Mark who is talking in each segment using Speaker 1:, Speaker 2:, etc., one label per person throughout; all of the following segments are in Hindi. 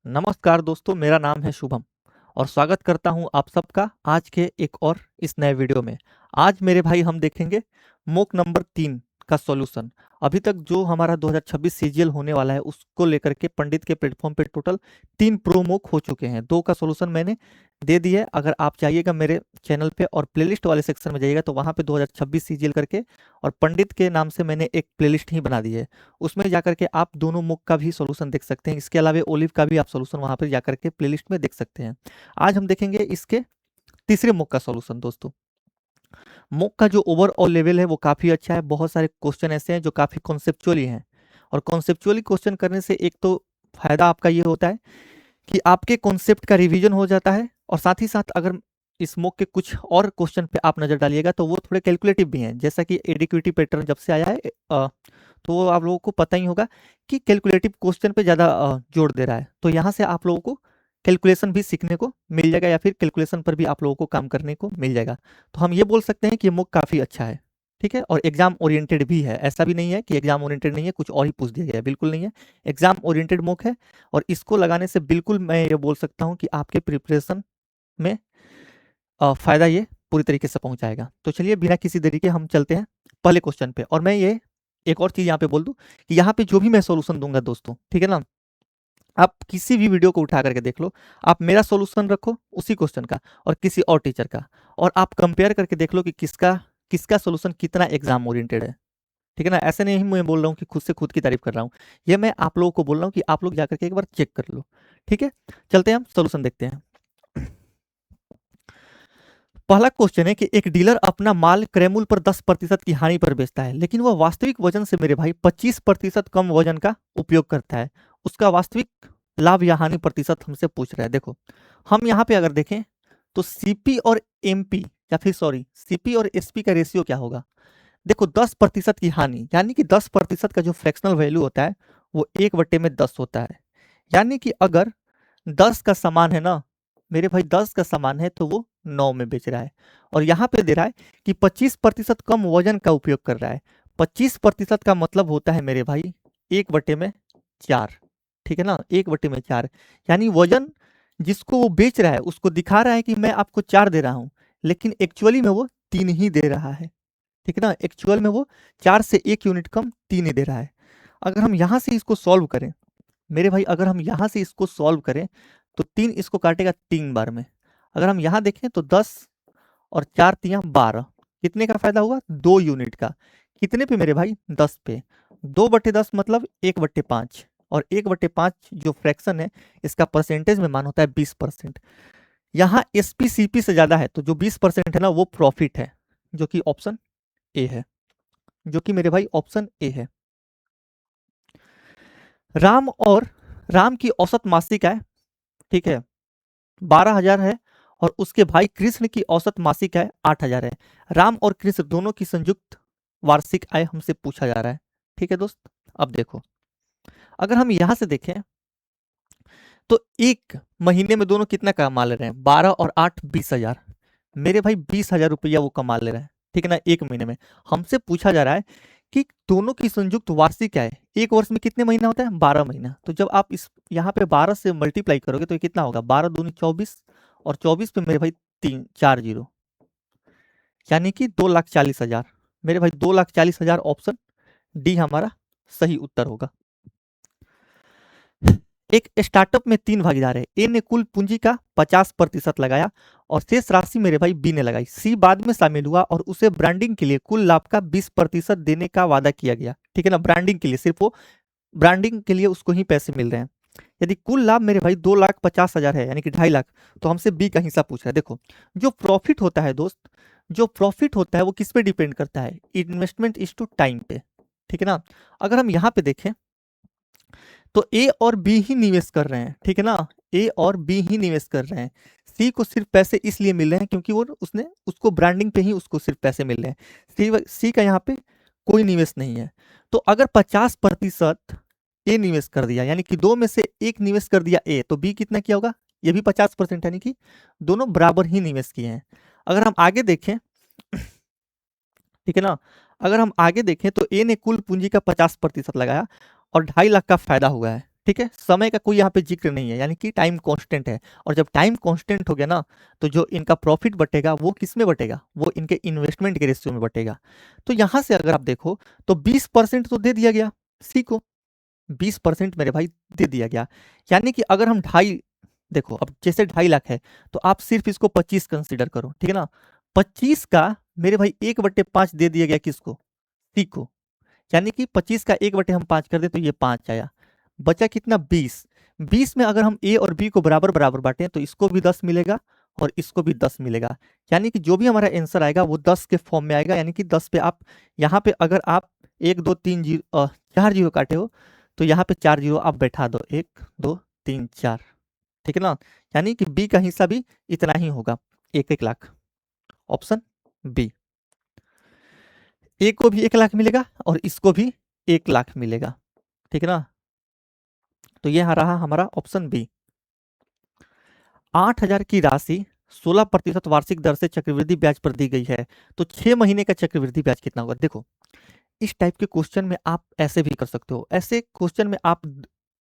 Speaker 1: नमस्कार दोस्तों, मेरा नाम है शुभम और स्वागत करता हूं आप सबका आज के एक और इस नए वीडियो में। आज मेरे भाई हम देखेंगे मॉक नंबर 3 का सॉल्यूशन। अभी तक जो हमारा 2026 सीजीएल होने वाला है उसको लेकर के पंडित के प्लेटफॉर्म पे टोटल 3 प्रो मॉक हो चुके हैं। 2 का सॉल्यूशन मैंने दे दिया है। अगर आप जाइएगा मेरे चैनल पे और प्लेलिस्ट वाले सेक्शन में जाइएगा तो वहाँ पे 2026 सीजीएल करके और पंडित के नाम से मैंने एक प्लेलिस्ट ही बना दी है। उसमें जाकर के आप दोनों मुक का भी सॉल्यूशन देख सकते हैं। इसके अलावा ओलिव का भी आप सॉल्यूशन वहां पर जाकर के प्लेलिस्ट में देख सकते हैं। आज हम देखेंगे इसके तीसरे मुक का सॉल्यूशन। दोस्तों, मुक का जो ओवरऑल लेवल है वो काफ़ी अच्छा है। बहुत सारे क्वेश्चन ऐसे हैं जो काफ़ी कॉन्सेप्चुअली हैं और कॉन्सेप्चुअली क्वेश्चन करने से एक तो फायदा आपका ये होता है कि आपके कॉन्सेप्ट का रिवीजन हो जाता है और साथ ही साथ अगर इस मॉक के कुछ और क्वेश्चन पे आप नज़र डालिएगा तो वो थोड़े कैलकुलेटिव भी हैं। जैसा कि एडिक्विटी पैटर्न जब से आया है तो वो आप लोगों को पता ही होगा कि कैलकुलेटिव क्वेश्चन पे ज़्यादा जोर दे रहा है। तो यहाँ से आप लोगों को कैलकुलेशन भी सीखने को मिल जाएगा या फिर कैलकुलेशन पर भी आप लोगों को काम करने को मिल जाएगा। तो हम ये बोल सकते हैं कि ये मॉक काफ़ी अच्छा है। ठीक है, और एग्जाम ओरिएंटेड भी है। ऐसा भी नहीं है कि एग्जाम ओरिएंटेड नहीं है, कुछ और ही पूछ दिया गया है, बिल्कुल नहीं है। एग्जाम ओरिएंटेड मॉक है और इसको लगाने से बिल्कुल मैं ये बोल सकता हूँ कि आपके प्रिपरेशन में फ़ायदा ये पूरी तरीके से पहुँचाएगा। तो चलिए बिना किसी देरी के हम चलते हैं पहले क्वेश्चन पे। और मैं ये एक और चीज़ यहाँ पे बोल दूँ कि यहाँ पे जो भी मैं सॉल्यूशन दूंगा दोस्तों, ठीक है ना, आप किसी भी वीडियो को उठा करके देख लो, आप मेरा सॉल्यूशन रखो उसी क्वेश्चन का और किसी और टीचर का, और आप कंपेयर करके देख लो कि किसका किसका सॉल्यूशन कितना एग्जाम ओरिएंटेड है। ठीक है ना, ऐसे नहीं मैं बोल रहा हूँ कि खुद से खुद की तारीफ कर रहा हूँ, ये मैं आप लोगों को बोल रहा हूँ कि आप लोग जाकर के एक बार चेक कर लो। ठीक है, चलते हैं हम सॉल्यूशन देखते हैं। पहला क्वेश्चन है कि एक डीलर अपना माल क्रयमूल्य पर 10% की हानि पर बेचता है, लेकिन वह वास्तविक वजन से मेरे भाई 25% कम वजन का उपयोग करता है। उसका वास्तविक लाभ या हानि प्रतिशत हमसे पूछ रहा है। देखो, हम यहाँ पे अगर देखें तो सीपी और एमपी या फिर सॉरी सीपी और एसपी का रेशियो क्या होगा। देखो, 10% की हानि यानी कि 10% का जो फ्रैक्शनल वैल्यू होता है वो 1/10 होता है। यानी कि अगर 10 का सामान है ना मेरे भाई, 10 का सामान है तो वो 9 में बेच रहा है। और यहाँ पे दे रहा है कि 25% कम वजन का उपयोग कर रहा है। 25% का मतलब होता है मेरे भाई 1/4। ठीक है ना, 1/4 यानी वजन जिसको वो बेच रहा है उसको दिखा रहा है कि मैं आपको 4 दे रहा हूँ, लेकिन एक्चुअली में वो 3 ही दे रहा है। ठीक है ना, एक्चुअल में वो 4 से 1 यूनिट कम 3 ही दे रहा है। अगर हम यहाँ से इसको सॉल्व करें मेरे भाई, अगर हम यहाँ से इसको सॉल्व करें तो 3 इसको काटेगा 3 बार में। अगर हम यहाँ देखें तो 10 और 4 तियां 12, कितने का फायदा हुआ? 2 यूनिट का। कितने पे मेरे भाई? 10 पे। 2/10 मतलब 1/5, और 1/5 जो फ्रैक्शन है इसका परसेंटेज में मान होता है 20%। यहाँ एसपी सीपी से ज्यादा है तो जो 20% है ना वो प्रॉफिट है, जो कि ऑप्शन ए है, जो कि मेरे भाई ऑप्शन ए है। राम और राम की औसत मासिक आय, ठीक है, 12,000 है और उसके भाई कृष्ण की औसत मासिक आय 8,000 है। राम और कृष्ण दोनों की संयुक्त वार्षिक आय हमसे पूछा जा रहा है। ठीक है दोस्त, अब देखो, अगर हम यहां से देखें तो एक महीने में दोनों कितना कमा ले रहे हैं? 12 और 8 20,000। मेरे भाई 20,000 रुपया वो कमा ले रहे हैं। ठीक है ना, एक महीने में। हमसे पूछा जा रहा है कि दोनों की संयुक्त वार्षिक आय एक वर्ष में कितने महीना होता है? 12 महीना। तो जब आप इस यहाँ पे 12 से मल्टीप्लाई करोगे तो ये कितना होगा? 12 दूनी 24, और 24 पे मेरे भाई 3 4 0, यानी कि 2,40,000। मेरे भाई 2,40,000 ऑप्शन डी हमारा सही उत्तर होगा। एक स्टार्टअप में 3 भागीदार है। ए ने कुल पूंजी का 50% लगाया और शेष राशि मेरे भाई बी ने लगाई। सी बाद में शामिल हुआ और उसे ब्रांडिंग के लिए कुल लाभ का 20% देने का वादा किया गया। ठीक है ना, ब्रांडिंग के लिए, सिर्फ वो ब्रांडिंग के लिए उसको ही पैसे मिल रहे हैं। यदि कुल लाभ मेरे भाई 2,50,000 है यानी कि 2.5 लाख, तो हमसे बी का हिस्सा पूछ रहा है। देखो, जो प्रॉफिट होता है दोस्त, जो प्रॉफिट होता है वो किस पे डिपेंड करता है? इन्वेस्टमेंट इज टू टाइम पे। ठीक है ना, अगर हम यहाँ पे देखें तो ए और बी ही निवेश कर रहे हैं। ठीक है ना, ए और बी ही निवेश कर रहे हैं। सी को सिर्फ पैसे इसलिए मिल रहे हैं क्योंकि वो उसने उसको ब्रांडिंग पे ही उसको सिर्फ पैसे मिल रहे हैं। सी का यहाँ पे कोई निवेश नहीं है। तो अगर 50% ए निवेश कर दिया यानी कि 2 में से 1 निवेश कर दिया ए, तो बी कितना किया होगा? ये भी 50%, यानी कि दोनों बराबर ही निवेश किए हैं। अगर हम आगे देखें ठीक है ना, अगर हम आगे देखें तो ए ने कुल पूंजी का 50% लगाया और 2.5 लाख का फायदा हुआ है। ठीक है, समय का कोई यहाँ पे जिक्र नहीं है, यानी कि टाइम कांस्टेंट है। और जब टाइम कांस्टेंट हो गया ना, तो जो इनका प्रॉफिट बटेगा वो किस में बटेगा, वो इनके इन्वेस्टमेंट के रेशियो में बटेगा। तो यहाँ से अगर आप देखो तो 20% तो दे दिया गया सी को, 20% मेरे भाई दे दिया गया। यानी कि अगर हम ढाई, देखो अब जैसे 2.5 लाख है तो आप सिर्फ इसको 25 कंसिडर करो, ठीक है ना। 25 का मेरे भाई 1/5 दे दिया गया किसको, सी को। यानी कि 25 का 1/5 कर दे तो ये 5 आया, बचा कितना 20। 20 में अगर हम ए और बी को बराबर बराबर बांटें तो इसको भी 10 मिलेगा और इसको भी 10 मिलेगा। यानी कि जो भी हमारा आंसर आएगा वो 10 के फॉर्म में आएगा। यानी कि 10 पे आप यहाँ पे अगर आप 4 जीरो काटे हो तो यहाँ पे 4 जीरो आप बैठा दो, 1 2 3 4, ठीक है ना। यानी कि बी का हिस्सा भी इतना ही होगा, 1-1 लाख। ऑप्शन बी, ए को भी 1 लाख मिलेगा और इसको भी 1 लाख मिलेगा, ठीक है ना। तो यह रहा हमारा ऑप्शन बी। 8,000 की राशि 16% वार्षिक दर से चक्रवृद्धि ब्याज पर दी गई है, तो 6 महीने का चक्रवृद्धि ब्याज कितना होगा। देखो इस टाइप के क्वेश्चन में आप ऐसे भी कर सकते हो, ऐसे क्वेश्चन में आप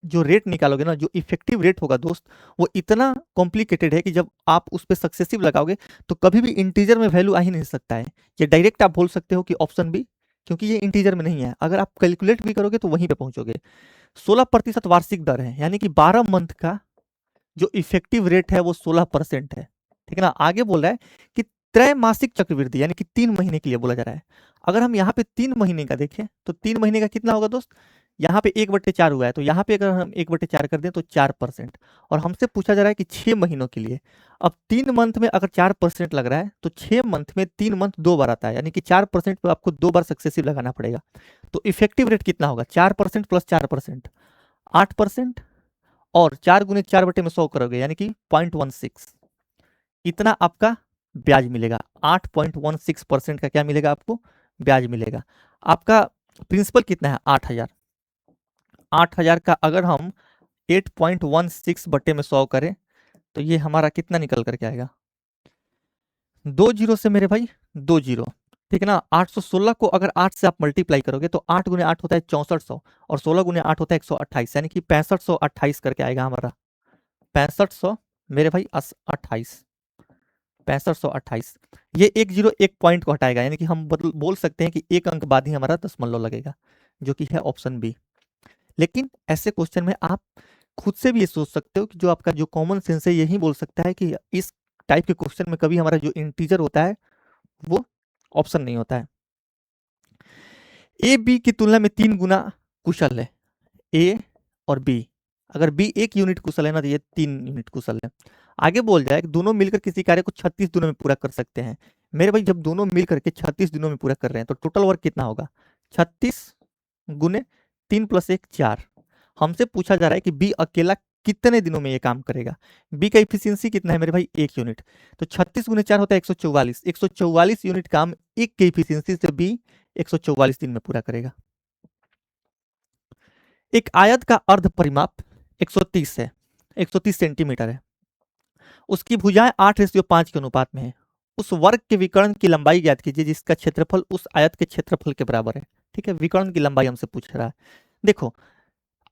Speaker 1: जो रेट निकालोगे ना, जो इफेक्टिव रेट होगा दोस्त, वो इतना कॉम्प्लिकेटेड है कि जब आप उस पर सक्सेसिव लगाओगे तो कभी भी इंटीजर में वैल्यू आ ही नहीं सकता है। ये डायरेक्ट आप बोल सकते हो कि ऑप्शन बी, क्योंकि ये इंटीजर में नहीं है। अगर आप कैलकुलेट भी करोगे तो वहीं पे पहुंचोगे। 16% वार्षिक दर है, यानी कि 12 मंथ का जो इफेक्टिव रेट है वो 16% है, ठीक है ना। आगे बोल रहा है कि त्रैमासिक चक्रवृद्धि, यानी कि 3 महीने के लिए बोला जा रहा है। अगर हम यहाँ पे 3 महीने का देखें तो 3 महीने का कितना होगा दोस्त, यहाँ पे 1/4 हुआ है, तो यहाँ पे अगर हम 1/4 कर दें तो 4%। और हमसे पूछा जा रहा है कि 6 महीनों के लिए। अब 3 मंथ में अगर 4% लग रहा है तो 6 मंथ में 3 मंथ 2 बार आता है, यानी कि 4% पे आपको 2 बार सक्सेसिव लगाना पड़ेगा। तो इफेक्टिव रेट कितना होगा, 4% प्लस 4%, 8%। और 4 × 4/100 करोगे यानी कि 0.16, इतना आपका ब्याज मिलेगा। 8.16% का क्या मिलेगा आपको, ब्याज मिलेगा। आपका प्रिंसिपल कितना है, 8,000। 8,000 का अगर हम 8.16/100 करें तो ये हमारा कितना निकल करके आएगा, 2 जीरो से मेरे भाई, 2 जीरो, ठीक है ना। 816 को अगर 8 से आप मल्टीप्लाई करोगे तो 8 × 8 होता है 6400 और 16 × 8 होता है 128, यानी कि 6528 करके आएगा हमारा। 6500 मेरे भाई 28, 6528। ये 1 जीरो 1 पॉइंट को हटाएगा, यानी कि हम बोल सकते हैं कि 1 अंक बाद ही हमारा दशमलव लगेगा, जो कि है ऑप्शन बी। लेकिन ऐसे क्वेश्चन में आप खुद से भी ये सोच सकते हो कि जो आपका जो कॉमन सेंस है यही बोल सकता है कि इस टाइप के क्वेश्चन में कभी हमारा जो इंटीजर होता है वो ऑप्शन नहीं होता है। ए बी की तुलना में 3 गुना कुशल है, ए और बी। अगर बी 1 यूनिट कुशल है ना तो ये 3 यूनिट कुशल है। आगे बोल जाए दोनों मिलकर किसी कार्य को 36 दिनों में पूरा कर सकते हैं। मेरे भाई जब दोनों मिलकर के 36 दिनों में पूरा कर रहे हैं तो टोटल वर्क कितना होगा, 36 गुने 3 + 1 4। हमसे पूछा जा रहा है कि बी अकेला कितने दिनों में ये काम करेगा। बी का इफिशियंसी कितना है मेरे भाई, 1 यूनिट। तो 36 × 4 होता है 144, 144 यूनिट काम एक के इफिशियंसी से बी 144 दिन में पूरा करेगा। एक आयत का अर्ध परिमाप 130 है, 130 सेंटीमीटर है। उसकी भुजाएं 8:5 के अनुपात में है। उस वर्ग के विकर्ण की लंबाई ज्ञात कीजिए जिसका क्षेत्रफल उस आयत के क्षेत्रफल के बराबर है। ठीक है, विकर्ण की लंबाई हमसे पूछ रहा है। देखो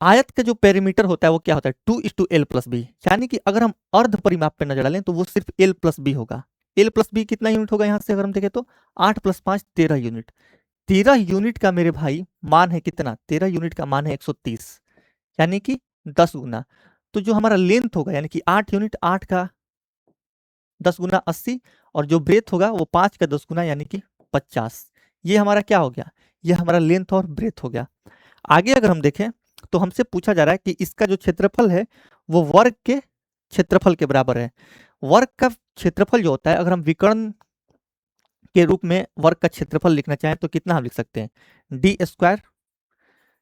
Speaker 1: आयत का जो पेरीमीटर होता है वो क्या होता है, 2:l+b। यानी कि अगर हम अर्ध परिमाप पे नजर डालें तो वो सिर्फ l+b होगा। l+b कितना यूनिट होगा, यहां से अगर हम देखें तो 8 + 5 13 यूनिट। 13 यूनिट का मेरे भाई मान है कितना, 13 यूनिट का मान है 130, यानी कि 10 गुना। तो जो हमारा लेंथ होगा यानी कि 8 यूनिट, 8 का 10 गुना 80, और जो ब्रेथ होगा वो 5 का 10 गुना यानी कि 50। ये हमारा क्या हो गया, ये हमारा लेंथ और ब्रेथ हो गया। आगे अगर हम देखें तो हमसे पूछा जा रहा है कि इसका जो क्षेत्रफल है वो वर्ग के क्षेत्रफल के बराबर है। वर्ग का क्षेत्रफल जो होता है, अगर हम विकर्ण के रूप में वर्ग का क्षेत्रफल लिखना चाहें तो कितना हम लिख सकते हैं, d²,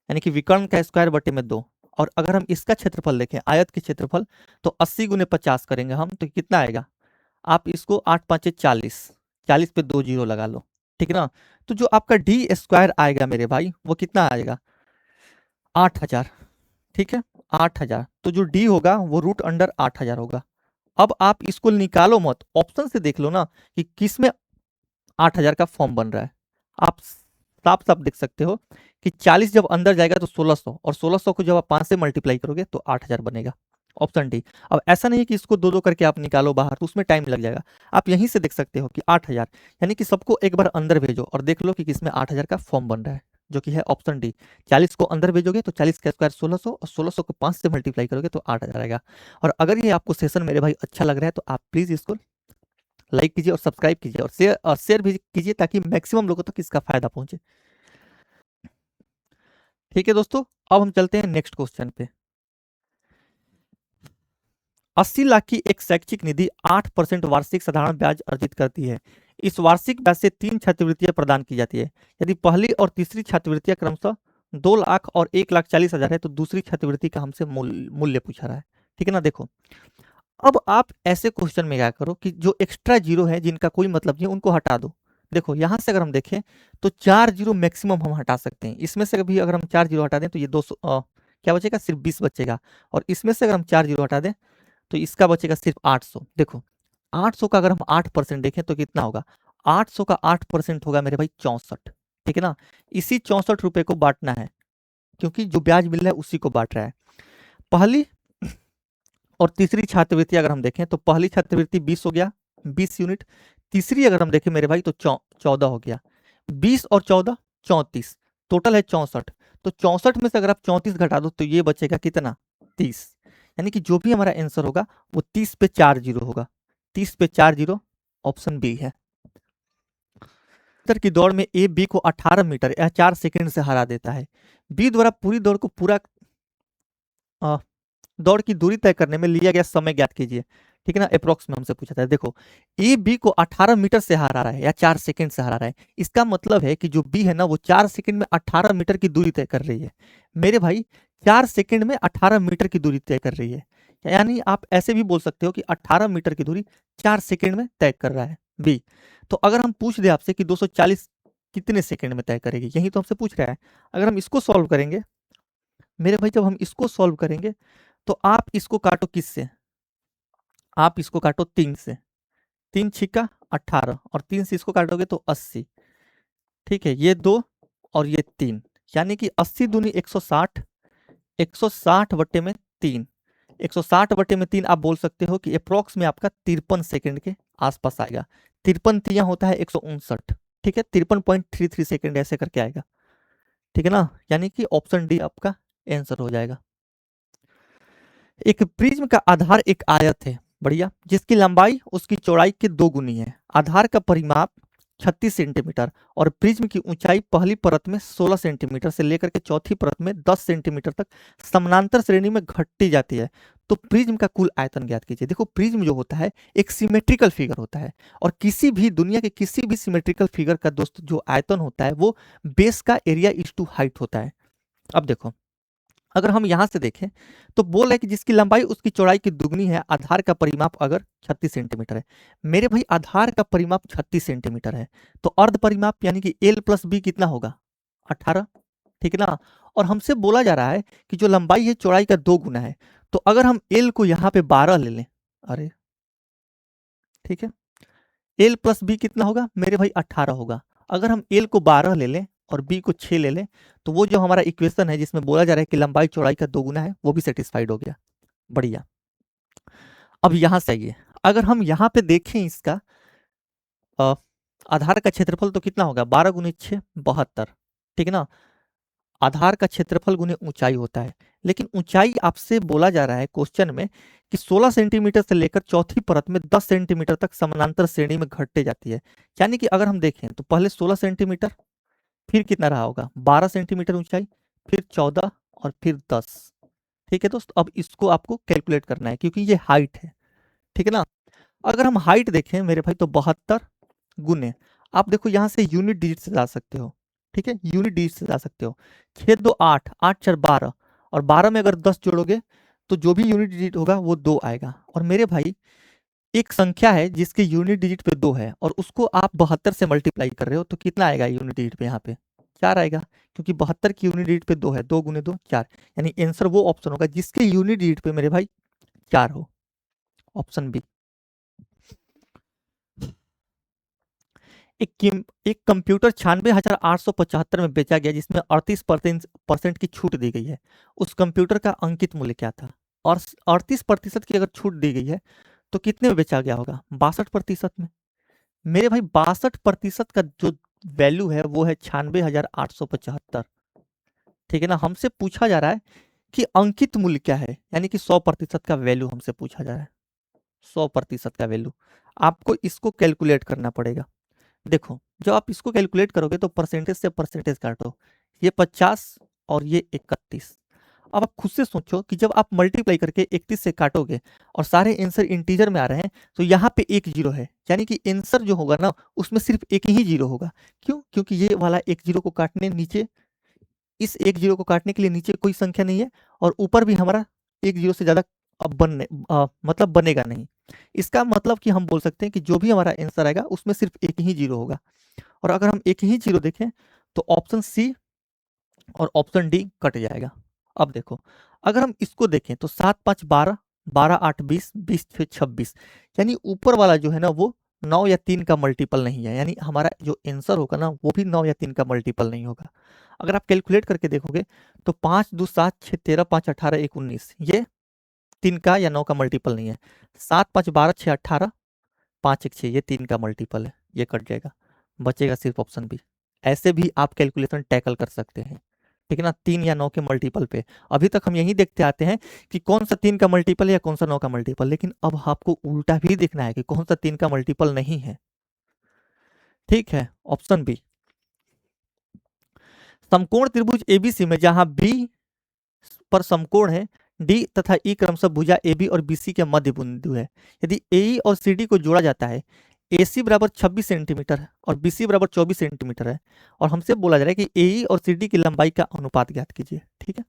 Speaker 1: यानी कि विकर्ण का स्क्वायर बटे में 2। और अगर हम इसका क्षेत्रफल देखें, आयत के क्षेत्रफल, तो 80 × 50 करेंगे हम तो कितना आएगा, आप इसको 8 × 5 = 40, 40 पे 2 जीरो लगा लो, ठीक है ना। तो जो आपका d² आएगा मेरे भाई वो कितना आएगा, 8000, ठीक है, 8000। तो जो d होगा वो √8,000 होगा। अब आप इसको निकालो मत, ऑप्शन से देख लो ना कि किस में 8,000 का फॉर्म बन रहा है। आप साफ साफ देख सकते हो कि 40 जब अंदर जाएगा तो 1600, और 1600 को जब आप 5 से मल्टीप्लाई करोगे तो 8000 बनेगा। Option D. अब ऐसा नहीं है कि इसको दो दो करके आप निकालो बाहर, तो उसमें टाइम लग जाएगा। आप यहीं से देख सकते हो कि 8000, यानी कि सबको एक बार अंदर भेजो और देख लो कि किसमें 8000 का फॉर्म बन रहा है, जो कि है ऑप्शन डी। 40 को अंदर भेजोगे तो 40 का स्क्वायर 1600, और 1600 को 5 से मल्टीप्लाई करोगे तो 8000 आएगा। और अगर ये आपको सेशन मेरे भाई अच्छा लग रहा है तो आप प्लीज इसको लाइक कीजिए और सब्सक्राइब कीजिए और शेयर भी कीजिए, ताकि मैक्सिमम लोगों तक इसका फायदा पहुंचे। ठीक है दोस्तों, अब हम चलते हैं नेक्स्ट क्वेश्चन पे। 80 लाख की एक शैक्षिक निधि 8% वार्षिक साधारण ब्याज अर्जित करती है। इस वार्षिक ब्याज से 3 छात्रवृत्तियां प्रदान की जाती है। यदि पहली और तीसरी छात्रवृत्तियां क्रमशः 2 लाख और 1,40,000 है, तो दूसरी छात्रवृत्ति का हमसे मूल्य पूछा रहा है। ठीक है ना। देखो, अब आप ऐसे क्वेश्चन में क्या करो कि जो एक्स्ट्रा जीरो है, जिनका कोई मतलब नहीं, उनको हटा दो। देखो यहां से अगर हम देखें तो 4 जीरो मैक्सिमम हम हटा सकते हैं। इसमें से भी अगर हम 4 जीरो हटा दें तो ये 200 क्या बचेगा, सिर्फ 20 बचेगा। और इसमें से अगर हम 4 जीरो हटा दें तो इसका बचेगा सिर्फ 800। देखो 800 का अगर हम 8% देखें तो कितना होगा, 800 का 8% होगा मेरे भाई 64। ठीक है ना। इसी 64 रुपए को बांटना है, क्योंकि जो ब्याज मिल रहा है उसी को बांट रहा है। पहली और तीसरी छात्रवृत्ति अगर हम देखें तो पहली छात्रवृत्ति 20 हो गया, 20 यूनिट। तीसरी अगर हम देखें मेरे भाई तो 14 हो गया। 20 और 14 34, टोटल है 64। तो 64 में से अगर आप 34 घटा दो तो ये बचेगा कितना, 30। यानी कि जो भी हमारा आंसर होगा वो 30 पे 4 जीरो होगा। 30 पे 4 जीरो, ऑप्शन बी है। मीटर की दौड़ में ए बी को 18 मीटर या 4 सेकंड से हरा देता है। बी द्वारा पूरी दौड़ को अ, दौड़ की दूरी तय करने में लिया गया समय ज्ञात कीजिए। ठीक है ना, अप्रोक्स में हमसे पूछा था। देखो ए बी को 18 मीटर से हरा रहा है या 4 सेकंड से हरा रहा है। इसका मतलब है कि जो बी है ना वो 4 सेकंड में 18 मीटर की दूरी तय कर रही है। मेरे भाई 4 सेकंड में 18 मीटर की दूरी तय कर रही है, यानी आप ऐसे भी बोल सकते हो कि 18 मीटर की दूरी 4 सेकंड में तय कर रहा है बी। तो अगर हम पूछ दे आपसे कि 240 कितने सेकंड में तय करेगी, यही तो हमसे पूछ रहा है। अगर हम इसको सॉल्व करेंगे मेरे भाई, जब हम इसको सॉल्व करेंगे तो आप इसको काटो किससे, आप इसको काटो 3 से। 3 छिक्का 18, और 3 से इसको काटोगे तो 80। ठीक है, ये 2 और ये 3, यानी कि 80 दूनी 160, 160 बट्टे में 3, 160 बट्टे में 3 आप बोल सकते हो कि अप्रोक्स में आपका 53 सेकंड के आसपास आएगा। 53 तिया होता है 159। ठीक है, 53.33 सेकंड ऐसे करके आएगा। ठीक है ना, यानी कि ऑप्शन डी आपका आंसर हो जाएगा। एक प्रिज्म का आधार एक आयत है, बढ़िया, जिसकी लंबाई उसकी चौड़ाई के 2 गुनी है। आधार का परिमाप 36 सेंटीमीटर और प्रिज्म की ऊंचाई पहली परत में 16 सेंटीमीटर से लेकर के चौथी परत में 10 सेंटीमीटर तक समानांतर श्रेणी में घटती जाती है। तो प्रिज्म का कुल आयतन ज्ञात कीजिए। देखो प्रिज्म जो होता है एक सिमेट्रिकल फिगर होता है, और किसी भी दुनिया के किसी भी सिमेट्रिकल फिगर का दोस्त जो आयतन होता है वो बेस का एरिया इज टू हाइट होता है। अब देखो अगर हम यहां से देखें तो बोल रहे हैं कि जिसकी लंबाई उसकी चौड़ाई की दुगनी है, आधार का परिमाप अगर 36 सेंटीमीटर है। मेरे भाई आधार का परिमाप 36 सेंटीमीटर है, तो अर्ध परिमाप यानी कि एल प्लस बी कितना होगा, 18। ठीक है ना। और हमसे बोला जा रहा है कि जो लंबाई है चौड़ाई का 2 गुना है, तो अगर हम एल को यहाँ पे 12 ले लें, अरे ठीक है, एल प्लस बी कितना होगा मेरे भाई 18 होगा। अगर हम एल को 12 ले लें और बी को 6 ले लें, तो वो जो हमारा इक्वेशन है जिसमें बोला जा रहा है कि लंबाई चौड़ाई का 2 गुना है, वो भी सेटिस्फाइड हो गया। बढ़िया। अब यहां से आइए, अगर हम यहाँ पे देखें इसका अ, आधार का क्षेत्रफल तो कितना होगा, 12 गुने 6 72। ठीक है ना। आधार का क्षेत्रफल गुने ऊंचाई होता है, लेकिन ऊंचाई आपसे बोला जा रहा है क्वेश्चन में कि 16 सेंटीमीटर से लेकर चौथी परत में 10 सेंटीमीटर तक समानांतर श्रेणी में घटते जाती है। यानी कि अगर हम देखें तो पहले 16 सेंटीमीटर, फिर कितना रहा होगा 12 सेंटीमीटर ऊंचाई, फिर 14 और फिर 10। ठीक है दोस्त, अब इसको आपको कैलकुलेट करना है क्योंकि ये हाइट है। ठीक है ना। अगर हम हाइट देखें मेरे भाई तो 72 गुने, आप देखो यहां से यूनिट डिजिट से जा सकते हो। ठीक है, यूनिट डिजिट से जा सकते हो। 6 2 8, 8 4 12, और 12 में अगर 10 जोड़ोगे तो जो भी यूनिट डिजिट होगा वो 2 आएगा। और मेरे भाई एक संख्या है जिसके यूनिट डिजिट पे 2 है और उसको आप 72 से मल्टीप्लाई कर रहे हो, तो कितना आएगा यूनिट डिजिट पे, यहाँ पे 4 आएगा, क्योंकि 72 की यूनिट डिजिट पे 2 है, 2 गुने 2 4। यानी आंसर वो ऑप्शन होगा जिसके यूनिट डिजिट पे मेरे भाई 4 हो, ऑप्शन बी। एक कंप्यूटर 96,875 में बेचा गया जिसमें 38% की छूट दी गई है। उस कंप्यूटर का अंकित मूल्य क्या था? और 38% की अगर छूट दी गई है तो कितने में बेचा गया होगा? 62% में। मेरे भाई 62% का जो वैल्यू है वो है 96,875। ठीक है ना। हमसे पूछा जा रहा है कि अंकित मूल्य क्या है, यानी कि 100% का वैल्यू हमसे पूछा जा रहा है। 100% का वैल्यू आपको इसको कैलकुलेट करना पड़ेगा। देखो, जब आप इसको कैलकुलेट करोगे तो परसेंटेज से परसेंटेज काटो, ये 50 और ये 31। अब आप खुद से सोचो कि जब आप मल्टीप्लाई करके 31 से काटोगे और सारे आंसर इंटीजर में आ रहे हैं तो यहाँ पे एक जीरो है, यानी कि आंसर जो होगा ना उसमें सिर्फ एक ही जीरो होगा। क्यों? क्योंकि ये वाला एक जीरो को काटने नीचे, इस एक जीरो को काटने के लिए नीचे कोई संख्या नहीं है और ऊपर भी हमारा एक जीरो से ज्यादा अब मतलब बनेगा नहीं। इसका मतलब कि हम बोल सकते हैं कि जो भी हमारा आंसर आएगा उसमें सिर्फ एक ही जीरो होगा। और अगर हम एक ही जीरो देखें तो ऑप्शन सी और ऑप्शन डी कट जाएगा। अब देखो, अगर हम इसको देखें तो 7 5 12, 12 8 20, 20 6 26, यानी ऊपर वाला जो है ना वो 9 या 3 का मल्टीपल नहीं है, यानी हमारा जो आंसर होगा ना वो भी 9 या 3 का मल्टीपल नहीं होगा। अगर आप कैलकुलेट करके देखोगे तो 5 2 7 6 13, 5 18 1 19, ये 3 का या 9 का मल्टीपल नहीं है। 7 5 12 6 18, 5 1 6, ये 3 का मल्टीपल है, ये कट जाएगा, बचेगा सिर्फ ऑप्शन बी। ऐसे भी आप कैलकुलेशन टैकल कर सकते हैं। ठीक है ना, 3 या 9 के मल्टीपल पे। अभी तक हम यही देखते आते हैं कि कौन सा 3 का मल्टीपल है या कौन सा 9 का मल्टीपल, लेकिन अब आपको उल्टा भी देखना है कि कौन सा 3 का मल्टीपल नहीं है। ठीक है, ऑप्शन बी। समकोण त्रिभुज एबीसी में जहां बी पर समकोण है, डी तथा ई क्रमशः भुजा ए बी और बी सी के मध्य बिंदु है। यदि ए ई और सी डी को जोड़ा जाता है, ए सी बराबर 26 सेंटीमीटर और बी सी बराबर 24 सेंटीमीटर है, और हमसे बोला जा रहा है कि ए ई और सी डी की लंबाई का अनुपात ज्ञात कीजिए। ठीक है,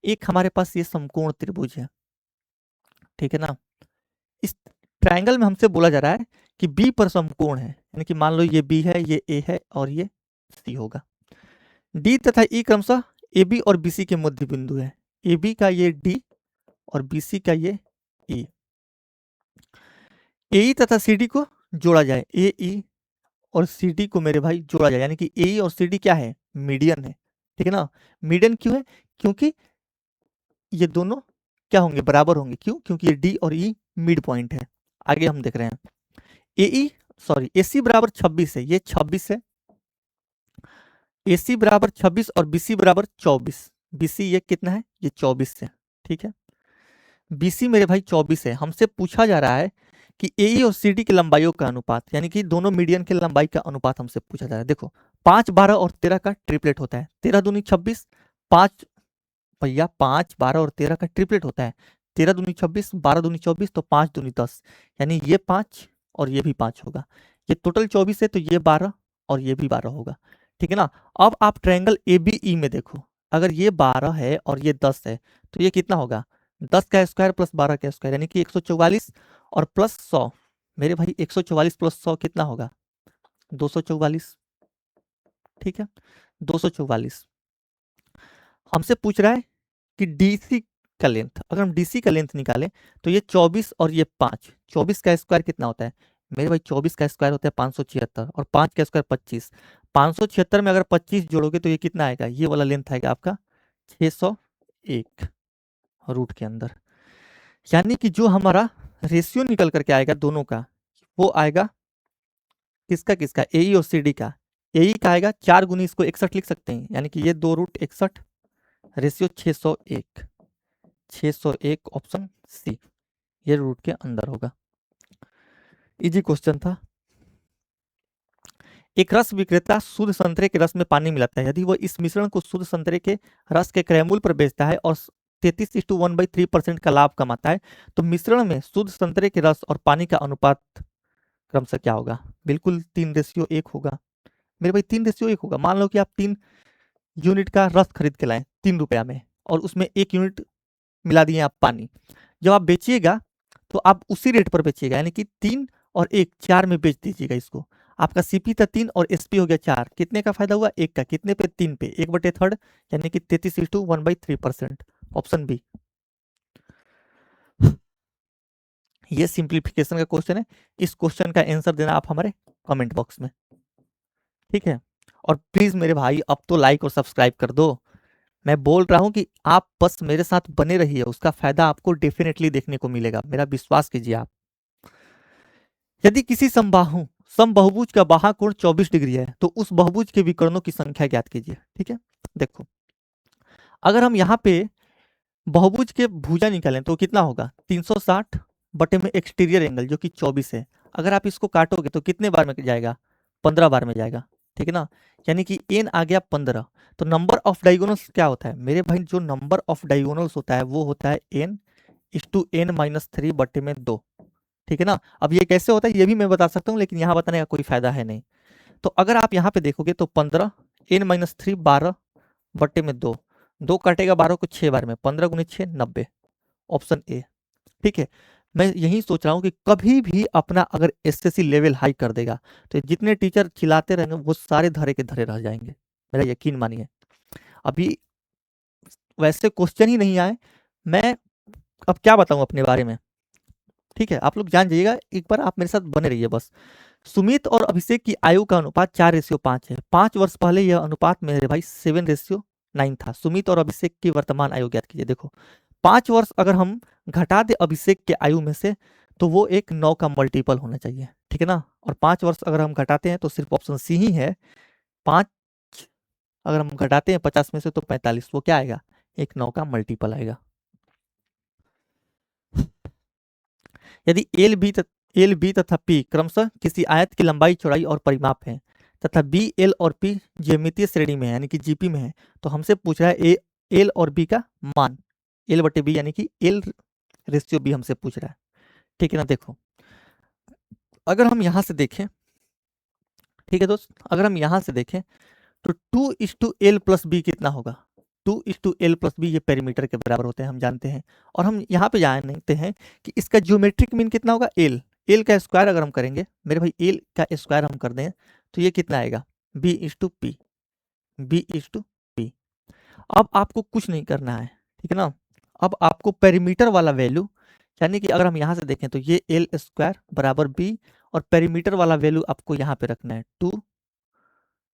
Speaker 1: एक हमारे पास ये समकोण त्रिभुज है। ठीक है ना, इस ट्रायंगल में हमसे बोला जा रहा है कि बी पर समकोण है, यानी कि मान लो ये बी है, ये ए है और ये सी होगा। डी तथा ई क्रमशः ए बी और बी सी के मध्य बिंदु है। ए बी का ये डी और बी सी का ये ई। ए ई तथा सी डी को जोड़ा जाए, ए ई और सी डी को मेरे भाई जोड़ा जाए, यानी कि ए ई और सी डी क्या है? मीडियन है। ठीक है ना, मीडियन क्यों है? क्योंकि ये दोनों क्या होंगे? बराबर होंगे। क्यों? क्योंकि ये डी और ई मिड पॉइंट है। आगे हम देख रहे हैं, ए ई सॉरी ए सी बराबर 26 है, ये 26 है। ए सी बराबर 26 और बी सी बराबर 24। बी सी ये कितना है? ये 24 है। ठीक है, बी सी मेरे भाई 24 है। हमसे पूछा जा रहा है कि ए ई और सी डी की लंबाइयों का अनुपात, यानी कि दोनों मीडियन के लंबाई का अनुपात हमसे पूछा जा रहा है। देखो, 5 12 और 13 का ट्रिपलेट होता है। 13 दूनी 26, 5 भैया 5 12 और 13 का ट्रिपलेट होता है। 13 दूनी 26, 12 दूनी 24, तो 5 दूनी 10, यानी ये 5 और ये भी 5 होगा। ये टोटल 24 है तो ये 12 और ये भी 12 होगा। ठीक है ना, अब आप ट्रायंगल ए बी ई में देखो, अगर ये 12 है और ये 10 है तो ये कितना होगा? 10 का स्क्वायर प्लस 12 का स्क्वायर, यानी कि 144 और प्लस 100। मेरे भाई 144 प्लस 100 कितना होगा? 244। ठीक है, 244। हमसे पूछ रहा है कि डीसी का लेंथ, अगर हम डीसी का लेंथ निकालें तो ये 24 और ये 5, 24 का स्क्वायर कितना होता है? मेरे भाई 24 का स्क्वायर होता है 576 और 5 का स्क्वायर 25। 576 में अगर 25 जोड़ोगे तो ये कितना आएगा? ये वाला लेंथ आएगा आपका 601 रूट के अंदर। यानी कि जो हमारा रेशियो निकल करके आएगा दोनों का, वो आएगा किसका किसका? ए ई और सी डी का। ए ई का आएगा 4 गुनी इसको 61 लिख सकते हैं, यानी कि ये 2 रूट 61, रेशियो 601। 601 ऑप्शन सी, ये रूट के अंदर होगा। इजी क्वेश्चन था। एक रस विक्रेता शुद्ध संतरे के रस में पानी मिलाता है। यदि वह इस मिश्रण को शुद्ध संतरे के रस के क्रय मूल्य पर बेचता है और 33:1/3% का लाभ कमाता है, तो मिश्रण में शुद्ध संतरे के रस और पानी का अनुपात क्रमशः क्या होगा? बिल्कुल 3:1 होगा। मेरे भाई 3:1 होगा। मान लो कि आप 3 यूनिट का रस खरीद के लाए 3 रुपया में, और उसमें 1 यूनिट मिला दिए आप पानी। जब आप बेचिएगा तो आप उसी रेट पर बेचिएगा, यानी कि 3 और 1 4 में बेच दीजिएगा इसको। आपका सीपी था 3 और एसपी हो गया 4। कितने का फायदा हुआ? 1 का। कितने पे? 3 पे, 1/3, यानी कि 33:1/3%। Option B. ये सिंप्लीफिकेशन का क्वेश्चन है। इस क्वेश्चन का आंसर देना आप हमारे कमेंट बॉक्स में। ठीक है। और प्लीज मेरे भाई अब तो लाइक और सब्सक्राइब कर दो। मैं बोल रहा हूं कि आप बस मेरे साथ बने रहिए, उसका फायदा आपको डेफिनेटली देखने को मिलेगा, मेरा विश्वास कीजिए आप। यदि किसी समबाहुभुज का बाह्य कोण 24 डिग्री है तो उस बहुभुज के विकर्णों की संख्या ज्ञात कीजिए। ठीक है, देखो अगर हम यहाँ पे बहुभुज के भुजा निकालें तो कितना होगा 360 बटे में एक्सटीरियर एंगल जो कि 24 है। अगर आप इसको काटोगे तो कितने बार में जाएगा, 15 बार में जाएगा। ठीक है ना, यानी कि एन आ गया 15। तो नंबर ऑफ डायगोनल्स क्या होता है मेरे भाई, जो नंबर ऑफ डायगोनल्स होता है वो होता है एन इस टू एन माइनस 3 बटे में 2। ठीक है ना, अब ये कैसे होता है ये भी मैं बता सकता हूँ, लेकिन यहाँ बताने का कोई फायदा है नहीं। तो अगर आप यहाँ पे देखोगे तो 15 एन माइनस 3 12 बटे में 2, 2 काटेगा 12 को 6 बार में, 15 गुने 6 90, ऑप्शन ए। ठीक है, मैं यही सोच रहा हूँ कि कभी भी अपना अगर एसएससी लेवल हाई कर देगा तो जितने टीचर चिल्लाते रहेंगे वो सारे धरे के धरे रह जाएंगे, मेरा यकीन मानिए। अभी वैसे क्वेश्चन ही नहीं आए, मैं अब क्या बताऊं अपने बारे में। ठीक है, आप लोग जान जाइएगा, एक बार आप मेरे साथ बने रहिए बस। सुमित और अभिषेक की आयु का अनुपात 4:5 है। 5 वर्ष पहले यह अनुपात मेरे भाई 7:9 था। सुमित और अभिषेक की वर्तमान आयु ज्ञात कीजिए। देखो 5 वर्ष अगर हम घटा दे अभिषेक के आयु में से तो वो एक 9 का मल्टीपल होना चाहिए। ठीक है ना, और 5 वर्ष अगर हम घटाते हैं तो सिर्फ ऑप्शन सी ही है। 5 अगर हम घटाते हैं 50 में से तो 45, वो क्या आएगा, एक 9 का मल्टीपल आएगा। यदि एल बी तथा पी क्रमशः किसी आयत की लंबाई चौड़ाई और परिमाप है तथा बी एल और पी ज्यामितीय श्रेणी में है यानी कि जीपी में है, तो हमसे पूछ रहा है एल और बी का मान, एल बटे बी यानी कि एल रेशियो बी हमसे पूछ रहा है। ठीक है ना, देखो अगर हम यहां से देखें, ठीक है दोस्त, अगर हम यहां से देखें तो 2:L प्लस बी कितना होगा, 2:L प्लस बी ये पेरीमीटर के बराबर होते हैं हम जानते हैं। और हम यहाँ पे जानते हैं कि इसका ज्योमेट्रिक मीन कितना होगा, एल, एल का स्क्वायर अगर हम करेंगे मेरे भाई, एल का स्क्वायर हम कर दें तो ये कितना आएगा, B/P, B/P। अब आपको कुछ नहीं करना है, ठीक है ना। अब आपको पेरीमीटर वाला वैल्यू, यानी कि अगर हम यहाँ से देखें तो ये एल स्क्वायर बराबर बी, और पेरीमीटर वाला वैल्यू आपको यहाँ पे रखना है 2।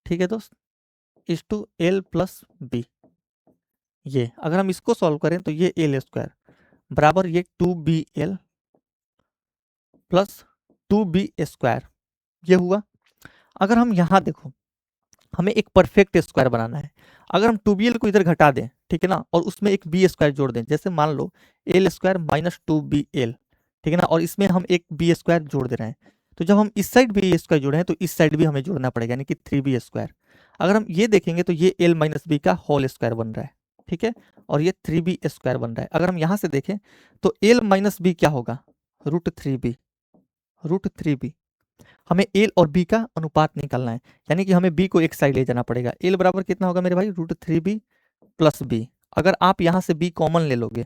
Speaker 1: ठीक है दोस्त, L प्लस बी। ये अगर हम इसको सॉल्व करें तो ये एल स्क्वायर बराबर ये 2BL प्लस 2B स्क्वायर, ये हुआ। अगर हम यहाँ देखो हमें एक परफेक्ट स्क्वायर बनाना है, अगर हम 2BL को इधर घटा दें, ठीक है ना, और उसमें एक बी स्क्वायर जोड़ दें, जैसे मान लो एल स्क्वायर माइनस 2BL, ठीक है ना, और इसमें हम एक बी स्क्वायर जोड़ दे रहे हैं, तो जब हम इस साइड बी स्क्वायर जोड़े हैं तो इस साइड भी हमें जोड़ना पड़ेगा, यानी कि 3B स्क्वायर। अगर हम ये देखेंगे तो ये एल माइनस बी का होल स्क्वायर बन रहा है, ठीक है, और ये 3B स्क्वायर बन रहा है। अगर हम यहाँ से देखें तो एल माइनस बी क्या होगा, √3B। हमें एल और बी का अनुपात निकालना है, यानी कि हमें बी को एक साइड ले जाना पड़ेगा। एल बराबर कितना होगा मेरे भाई, √3B प्लस बी। अगर आप यहाँ से बी कॉमन ले लोगे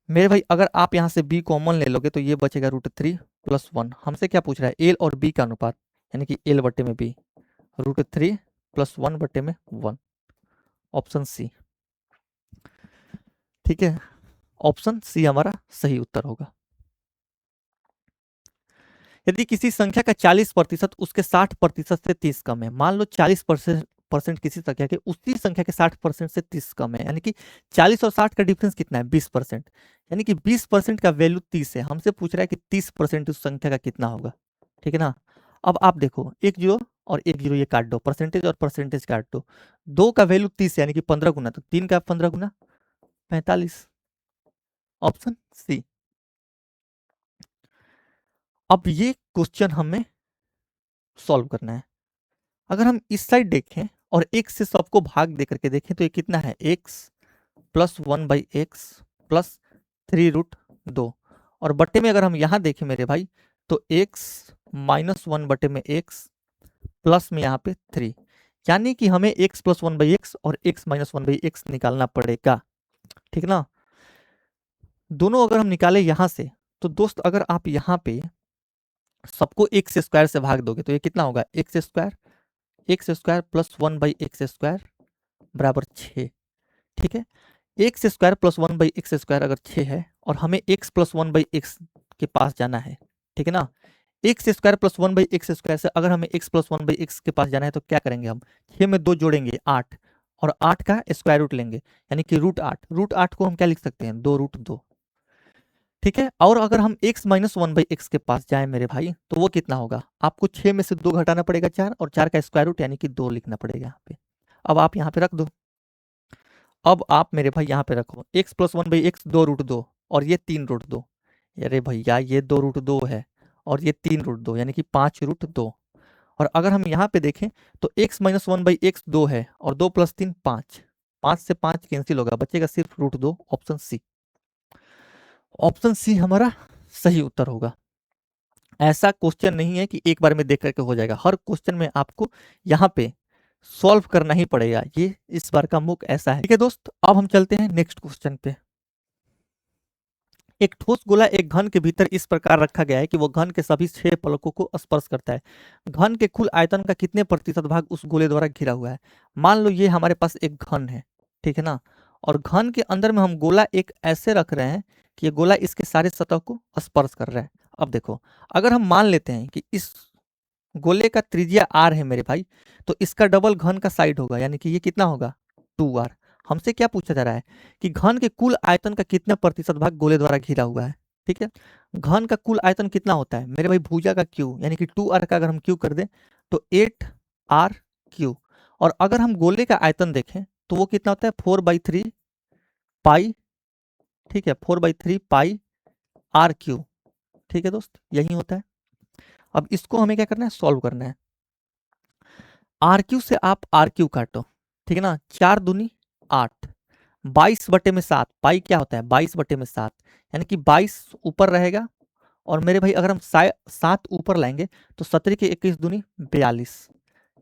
Speaker 1: मेरे भाई, अगर आप यहाँ से बी कॉमन ले लोगे तो ये बचेगा √3 प्लस 1। हमसे क्या पूछ रहा है, एल और बी का अनुपात, यानी कि एल बटे में बी, √3 प्लस 1 बटे में 1, ऑप्शन सी। ठीक है, ऑप्शन सी हमारा सही उत्तर होगा। यदि किसी संख्या का 40% उसके 60% से 30 कम है, मान लो 40% किसी संख्या के उसी संख्या के 60% से 30 कम है, यानी कि 40 और 60 का डिफरेंस कितना है, 20%, यानी कि 20% का वैल्यू 30 है। हमसे पूछ रहा है कि 30% उस संख्या का कितना होगा। ठीक है ना, अब आप देखो एक जीरो और एक जीरो ये काट दो, परसेंटेज और परसेंटेज काट दो, 2 का वैल्यू 30 यानी कि 15 गुना, तो 3 का 15 गुना 45, ऑप्शन सी। अब ये क्वेश्चन हमें सॉल्व करना है। अगर हम इस साइड देखें और x से सबको भाग दे करके देखें तो ये कितना है, x प्लस 1/x प्लस 3√2, और बट्टे में अगर हम यहाँ देखें मेरे भाई तो x माइनस 1 बटे में x प्लस में यहाँ पे 3, यानी कि हमें x प्लस 1/x और x माइनस 1/x निकालना पड़ेगा। ठीक ना, दोनों अगर हम निकाले यहाँ से तो दोस्त अगर आप यहाँ पे सबको x स्क्वायर से भाग दोगे तो ये कितना होगा, x square plus 1/x square बराबर 6। ठीक है, x square plus 1/x square अगर 6 है और हमें x प्लस 1/x के पास जाना है, ठीक है ना, एक्स स्क्वायर प्लस 1/x² से अगर हमें x प्लस 1/x के पास जाना है तो क्या करेंगे हम, 6 में 2 जोड़ेंगे 8 और 8 का स्क्वायर रूट लेंगे यानी कि रूट 8 को हम क्या लिख सकते हैं, 2√2। ठीक है, और अगर हम x माइनस 1/x के पास जाए मेरे भाई तो वो कितना होगा, आपको 6 में से 2 घटाना पड़ेगा 4 और 4 का स्क्वायर रूट यानी कि 2 लिखना पड़ेगा यहाँ पे। अब आप यहाँ पे रख दो, अब आप मेरे भाई यहाँ पे रखो x प्लस 1/x 2√2 और ये 3√2। अरे भैया ये 2√2 है और ये 3√2 यानी कि 5√2। और अगर हम यहाँ पे देखें तो x माइनस 1/x 2 है और 2 प्लस 3 5, 5 से 5 कैंसिल होगा, बचेगा सिर्फ √2। ऑप्शन सी, ऑप्शन सी हमारा सही उत्तर होगा। ऐसा क्वेश्चन नहीं है कि एक बार में देख करके हो जाएगा, हर क्वेश्चन में आपको यहाँ पे सॉल्व करना ही पड़ेगा, ये इस बार का मुक ऐसा है। ठीक है दोस्त, अब हम चलते हैं नेक्स्ट क्वेश्चन पे। एक ठोस गोला एक घन के भीतर इस प्रकार रखा गया है कि वो घन के सभी 6 फलकों को स्पर्श करता है। घन के कुल आयतन का कितने प्रतिशत भाग उस गोले द्वारा घिरा हुआ है। मान लो ये हमारे पास एक घन है, ठीक है ना, और घन के अंदर में हम गोला एक ऐसे रख रहे हैं कि ये गोला इसके सारे सतह को स्पर्श कर रहा है। अब देखो, अगर हम मान लेते हैं कि इस गोले का त्रिज्या आर है मेरे भाई, तो इसका डबल घन का साइड होगा यानी कि ये कितना होगा, 2r। हमसे क्या पूछा जा रहा है कि घन के कुल आयतन का कितना प्रतिशत भाग गोले द्वारा घिरा हुआ है। ठीक है, घन का कुल आयतन कितना होता है मेरे भाई, भुजा का क्यू यानी कि 2r का अगर हम क्यू कर दें तो 8r क्यू। और अगर हम गोले का आयतन देखें तो वो कितना होता है, 4/3 पाई। ठीक है, 4/3 पाई r क्यू। ठीक है दोस्त, यही होता है। अब इसको हमें क्या करना है, सॉल्व करना है। RQ से आप RQ काटो, ठीक है ना, 4 दूनी 8, 22/7, पाई क्या होता है 22/7 यानी कि 22 ऊपर रहेगा और मेरे भाई अगर हम 7 ऊपर लाएंगे तो 17 के 21 दूनी 42,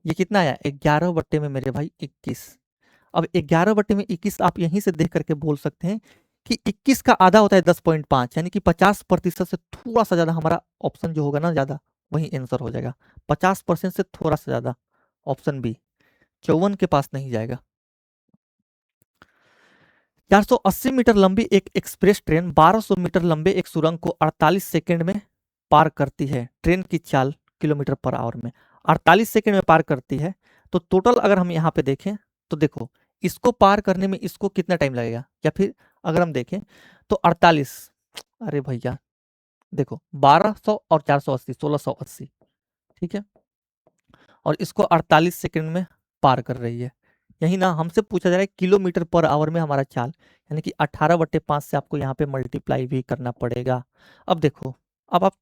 Speaker 1: ये कितना आया 11 में मेरे भाई 21। अब 11 में 21 आप यहीं से देख करके बोल सकते हैं कि 21 का आधा होता है 10.5 यानी कि 50% से थोड़ा सा ज्यादा हमारा ऑप्शन जो होगा ना ज्यादा वही आंसर हो जाएगा। 50% से थोड़ा सा ज्यादा, ऑप्शन बी 54 के पास नहीं जाएगा। 480 मीटर लंबी एक एक्सप्रेस ट्रेन 1200 मीटर लंबे एक सुरंग को 48 सेकंड में पार करती है। ट्रेन की चाल किलोमीटर/आवर में 48 सेकंड में पार करती है। तो टोटल अगर हम यहाँ पे देखें तो देखो, इसको पार करने में इसको कितना टाइम लगेगा, या फिर अगर हम देखें तो 48, अरे भैया देखो 1200 और 480 1680, ठीक है, और इसको 48 सेकंड में पार कर रही है। यही ना हमसे पूछा जा रहा है किलोमीटर/आवर में हमारा चाल, यानी कि 18/5 से आपको यहाँ पे मल्टीप्लाई भी करना पड़ेगा। अब देखो, अब आप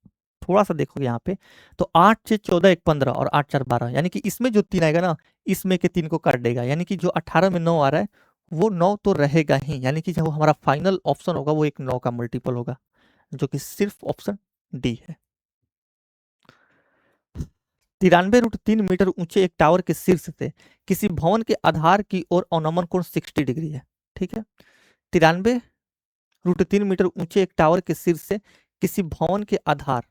Speaker 1: थोड़ा सा देखोगे यहाँ पे तो 8 से 14 1 15 और 8 4 12 यानी कि इसमें जो 3 आएगा ना इसमें के 3 को काट देगा, यानी कि जो 18 में 9 आ रहा है वो 9 तो रहेगा ही, यानी कि जो हमारा फाइनल ऑप्शन होगा वो एक 9 का मल्टीपल होगा, जो कि सिर्फ ऑप्शन डी है। 93√3 मीटर ऊंचे एक टावर के शीर्ष से किसी भवन के आधार की ओर अवनमन कोण 60 डिग्री है। ठीक है, 93√3 मीटर ऊंचे एक टावर के शीर्ष से किसी भवन के आधार,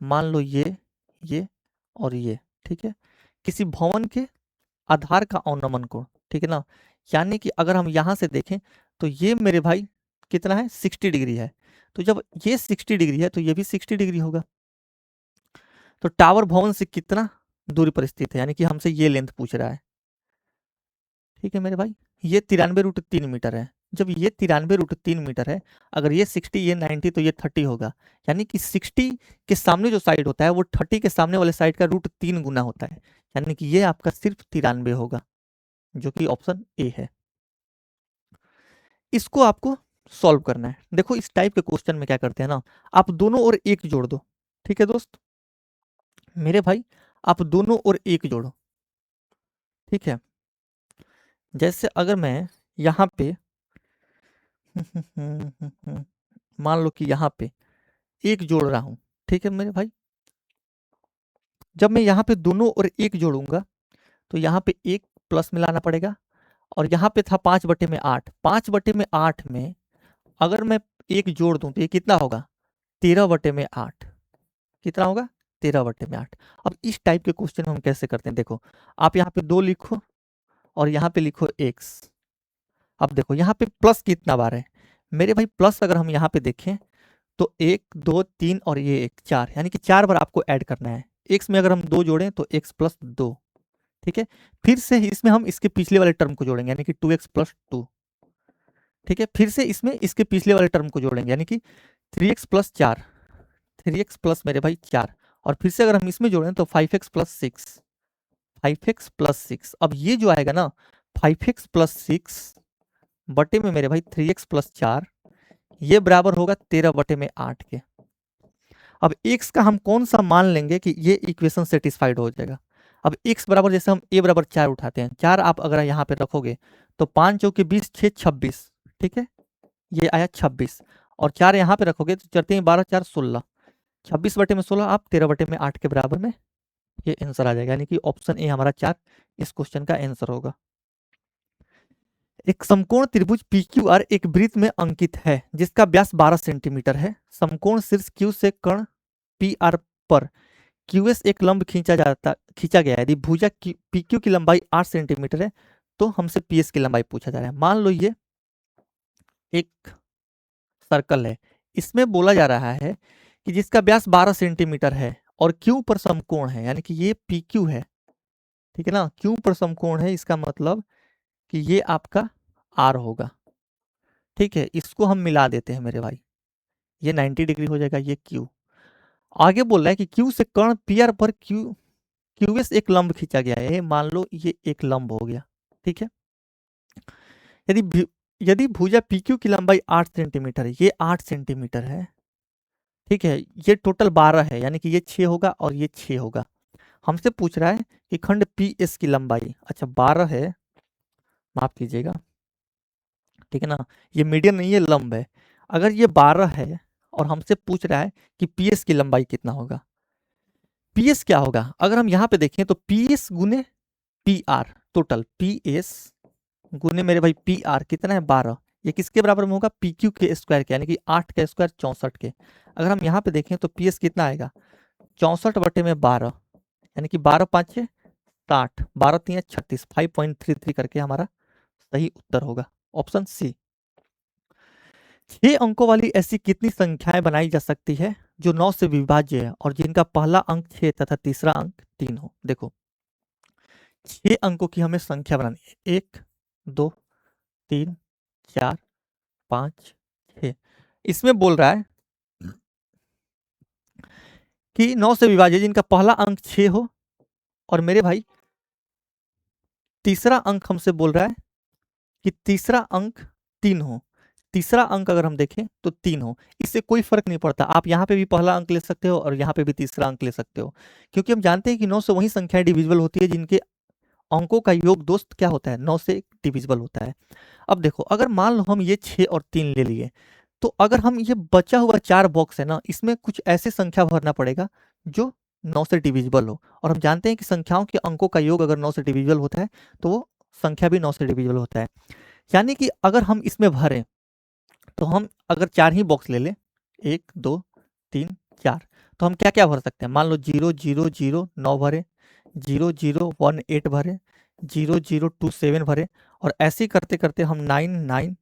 Speaker 1: मान लो ये और ये, ठीक है, किसी भवन के आधार का अवनमन कोण, ठीक है ना, यानी कि अगर हम यहां से देखें तो ये मेरे भाई कितना है 60 डिग्री है, तो जब ये 60 डिग्री है तो ये भी 60 डिग्री होगा। तो टावर भवन से कितना दूरी पर स्थित है, यानी कि हमसे ये लेंथ पूछ रहा है। ठीक है मेरे भाई, ये 93√3 मीटर है। जब ये 93√3 मीटर है, अगर ये 60 ये 90 तो ये 30 होगा, यानी कि 60 के सामने जो साइड होता है वो 30 के सामने वाले साइड का √3 गुना होता है, यानी कि ये आपका सिर्फ 93 होगा, जो कि ऑप्शन ए है। इसको आपको सॉल्व करना है। देखो इस टाइप के क्वेश्चन में क्या करते हैं ना, आप दोनों ओर एक जोड़ दो। ठीक है दोस्त मेरे भाई, आप दोनों ओर एक जोड़ो। ठीक है, जैसे अगर मैं यहाँ पे मान लो कि यहाँ पे एक जोड़ रहा हूं, ठीक है मेरे भाई, जब मैं यहाँ पे दोनों ओर एक जोड़ूंगा तो यहाँ पे एक प्लस मिलाना पड़ेगा, और यहाँ पे था 5/8, 5/8 में अगर मैं एक जोड़ दूं तो ये कितना होगा 13/8, कितना होगा 13/8। अब इस टाइप के क्वेश्चन हम कैसे करते हैं, देखो आप यहाँ पे 2 लिखो और यहाँ पे लिखो x। अब देखो यहाँ पे प्लस कितना बार है मेरे भाई, प्लस अगर हम यहाँ पे देखें तो 1 2 3 और ये 1 4, यानी कि 4 बार आपको ऐड करना है। x में अगर हम 2 जोड़ें तो x प्लस 2, ठीक है। फिर से इसमें हम इसके पिछले वाले टर्म को जोड़ेंगे, यानी कि 2x प्लस 2, ठीक है। फिर से इसमें इसके पिछले वाले टर्म को जोड़ेंगे, यानी कि 3x प्लस 4, 3x प्लस मेरे भाई 4, और फिर से अगर हम इसमें जोड़ें तो 5x प्लस 6, 5x प्लस 6। अब ये जो आएगा ना 5x प्लस 6 बटे में मेरे भाई 3x प्लस 4, ये बराबर होगा 13 बटे में 8 के। अब x का हम कौन सा मान लेंगे कि ये इक्वेशन सेटिस्फाइड हो जाएगा। अब x बराबर, जैसे हम a बराबर 4 उठाते हैं, 4 आप अगर यहाँ पे रखोगे तो 5 चौके 20, 6 26, ठीक है, ये आया 26, और 4 यहाँ पे रखोगे तो चलते हैं 12 4 16, 26 बटे में 16 आप 13 बटे में 8 के बराबर में ये आंसर आ जाएगा, यानी कि ऑप्शन ए हमारा 4 इस क्वेश्चन का आंसर होगा। एक समकोण त्रिभुज PQR एक वृत्त में अंकित है जिसका व्यास 12 सेंटीमीटर है। समकोण शीर्ष Q से कर्ण PR पर QS एक लंब खींचा गया है। यदि भुजा PQ की लंबाई 8 सेंटीमीटर है तो हमसे PS की लंबाई पूछा जा रहा है। मान लो ये एक सर्कल है, इसमें बोला जा रहा है कि जिसका व्यास 12 सेंटीमीटर है और Q पर समकोण है, यानी कि ये PQ है, ठीक है ना, Q पर समकोण है, इसका मतलब कि ये आपका R होगा, ठीक है। इसको हम मिला देते हैं मेरे भाई, ये 90 डिग्री हो जाएगा, ये Q। आगे बोल रहा है कि Q से कर्ण PR पर QS एक लंब खींचा गया है, मान लो ये एक लंब हो गया, ठीक है। यदि भुजा PQ की लंबाई 8 सेंटीमीटर है, ये 8 सेंटीमीटर है, ठीक है, ये टोटल 12 है, यानी कि ये 6 होगा और ये 6 होगा। हमसे पूछ रहा है कि खंड PS की लंबाई, अच्छा 12 है, माफ कीजिएगा, ठीक है ना, ये मीडियन नहीं है, लंब है। अगर ये 12 है और हमसे पूछ रहा है कि PS की लंबाई कितना होगा, PS क्या होगा, अगर हम यहाँ पे देखें तो PS गुने PR, टोटल PS गुने मेरे भाई PR कितना है 12, ये किसके बराबर में होगा, PQ के स्क्वायर के, यानी कि 8 का स्क्वायर 64 के। अगर हम यहाँ पे देखें तो PS कितना आएगा 64 बटे में 12, यानी कि 12 5 60, 12 3 36, 5.33 करके हमारा सही उत्तर होगा ऑप्शन सी। 6 अंकों वाली ऐसी कितनी संख्याएं बनाई जा सकती है जो 9 से विभाज्य है और जिनका पहला अंक 6 तथा तीसरा अंक 3 हो। देखो 6 अंकों की हमें संख्या बनानी है, 1 2 3 4 5 6। इसमें बोल रहा है कि 9 से विभाज्य जिनका पहला अंक 6 हो और मेरे भाई तीसरा अंक हमसे बोल रहा है कि तीसरा अंक 3 हो। तीसरा अंक अगर हम देखें तो 3 हो, इससे कोई फर्क नहीं पड़ता, आप यहाँ पे भी पहला अंक ले सकते हो और यहाँ पे भी तीसरा अंक ले सकते हो, क्योंकि हम जानते हैं कि 9 से वही संख्याएं डिविजिबल होती है जिनके अंकों का योग दोस्त क्या होता है 9 से डिविजिबल होता है। अब देखो अगर मान लो हम ये 6 और 3 ले लिए, तो अगर हम ये बचा हुआ 4 बॉक्स है ना, इसमें कुछ ऐसे संख्या भरना पड़ेगा जो 9 से डिविजिबल हो, और हम जानते हैं कि संख्याओं के अंकों का योग अगर 9 से डिविजिबल होता है तो वो संख्या भी 9 से डिविजिबल होता है। यानी कि अगर हम इसमें भरें तो हम अगर 4 ही बॉक्स ले लें, 1 2 3 4, तो हम क्या क्या भर सकते हैं, मान लो 0 0 0 9 भरे, 0 0 1 8 भरे, 0 0 2 7 भरे, और ऐसे करते करते हम 9 9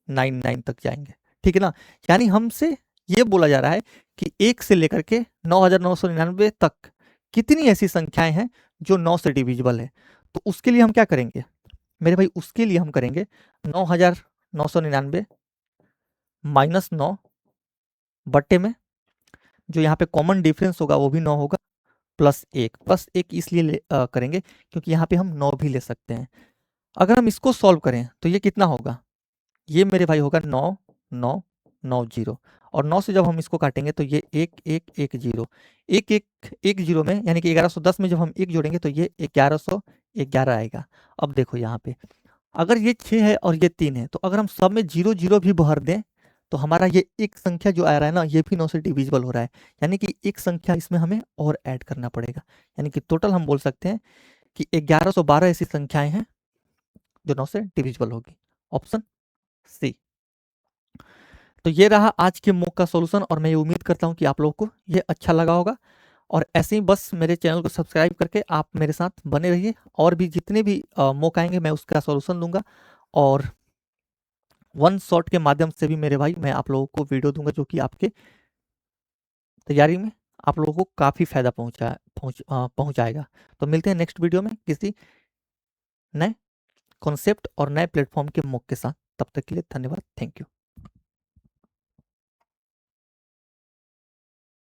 Speaker 1: 9 9 तक जाएंगे, ठीक है ना। यानी हमसे ये बोला जा रहा है कि 1 से लेकर के 9999 तक कितनी ऐसी संख्याएं हैं जो 9 से डिविजिबल है। तो उसके लिए हम क्या करेंगे मेरे भाई, उसके लिए हम करेंगे 9999 माइनस 9 बट्टे में जो यहाँ पे कॉमन डिफरेंस होगा वो भी 9 होगा, प्लस 1 इसलिए करेंगे क्योंकि यहाँ पे हम 9 भी ले सकते हैं। अगर हम इसको सॉल्व करें तो ये कितना होगा, ये मेरे भाई होगा 9 9 9 0, और 9 से जब हम इसको काटेंगे तो ये 1 1 1 0, 1 1 1 0 में, यानी कि 1110 में जब हम 1 जोड़ेंगे तो ये 1111 आएगा। अब देखो यहाँ पे अगर ये 6 है और ये 3 है, तो अगर हम सब में 0 0 भी भर दें तो हमारा ये एक संख्या जो आ रहा है ना, ये भी 9 से डिविजिबल हो रहा है, यानी कि एक संख्या इसमें हमें और ऐड करना पड़ेगा, यानी कि टोटल हम बोल सकते हैं कि 1112 ऐसी संख्याएं हैं जो 9 से डिविजिबल होगी, ऑप्शन सी। तो ये रहा आज के मॉक का सॉल्यूशन, और मैं ये उम्मीद करता हूँ कि आप लोगों को ये अच्छा लगा होगा, और ऐसे ही बस मेरे चैनल को सब्सक्राइब करके आप मेरे साथ बने रहिए, और भी जितने भी मॉक आएंगे मैं उसका सॉल्यूशन दूंगा, और वन शॉट के माध्यम से भी मेरे भाई मैं आप लोगों को वीडियो दूंगा जो कि आपके तैयारी में आप लोगों को काफ़ी फ़ायदा पहुँचाएगा। तो मिलते हैं नेक्स्ट वीडियो में किसी नए कॉन्सेप्ट और नए प्लेटफॉर्म के मुख के साथ। तब तक के लिए धन्यवाद। Thank you.